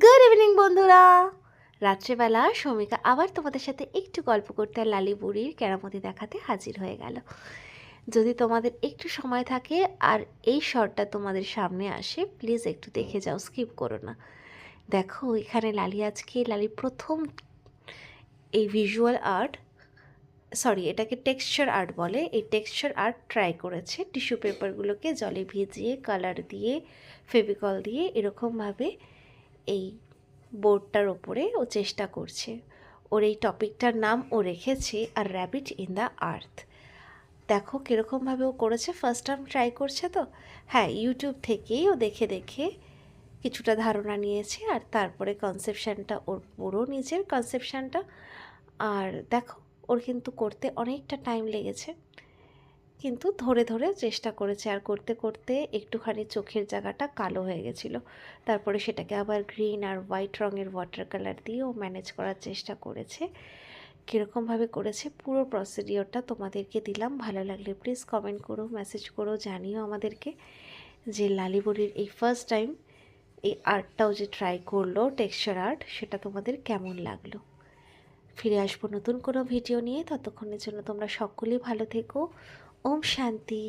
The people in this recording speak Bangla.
গুড ইভিনিং বন্ধুরা। রাত্রেবেলা শমিকা আবার তোমাদের সাথে একটু গল্প করতে আর লালি বুড়ির কেরামতি দেখাতে হাজির হয়ে গেল। যদি তোমাদের একটু সময় থাকে আর এই শর্টটা তোমাদের সামনে আসে, প্লিজ একটু দেখে যাও, স্কিপ করো না। দেখো এখানে লালি প্রথম এই ভিজুয়াল আর্ট, সরি এটাকে টেক্সচার আর্ট বলে, এই টেক্সচার আর্ট ট্রাই করেছে। টিস্যু পেপারগুলোকে জলে ভিজিয়ে কালার দিয়ে ফেভিকল দিয়ে এরকমভাবে এই বোর্ডটার ওপরে ও চেষ্টা করছে। ওর এই টপিকটার নাম ও রেখেছে আর র্যাবিট ইন দ্য আর্থ। দেখো কীরকমভাবে ও করেছে, ফার্স্ট টাইম ট্রাই করছে তো। হ্যাঁ, ইউটিউব থেকেই ও দেখে দেখে কিছুটা ধারণা নিয়েছে আর তারপরে কনসেপশানটা ওর পুরো নিজের কনসেপশানটা। আর দেখো ওর কিন্তু করতে অনেকটা টাইম লেগেছে, কিন্তু ধরে ধরে চেষ্টা করেছে আর করতে করতে একটুখানি চোখের জায়গাটা কালো হয়ে গেছিলো। তারপরে সেটাকে আবার গ্রিন আর হোয়াইট রঙের ওয়াটার কালার দিয়েও ম্যানেজ করার চেষ্টা করেছে। কীরকমভাবে করেছে পুরো প্রসিডিওরটা তোমাদেরকে দিলাম। ভালো লাগলে প্লিজ কমেন্ট করো, মেসেজ করো, জানিও আমাদেরকে যে লালিবুড়ির এই ফার্স্ট টাইম এই আর্টটাও যে ট্রাই করলো, টেক্সচার আর্ট, সেটা তোমাদের কেমন লাগলো। ফিরে আসবো নতুন কোনো ভিডিও নিয়ে, ততক্ষণের জন্য তোমরা সকলেই ভালো থেকো। ওম শান্তি।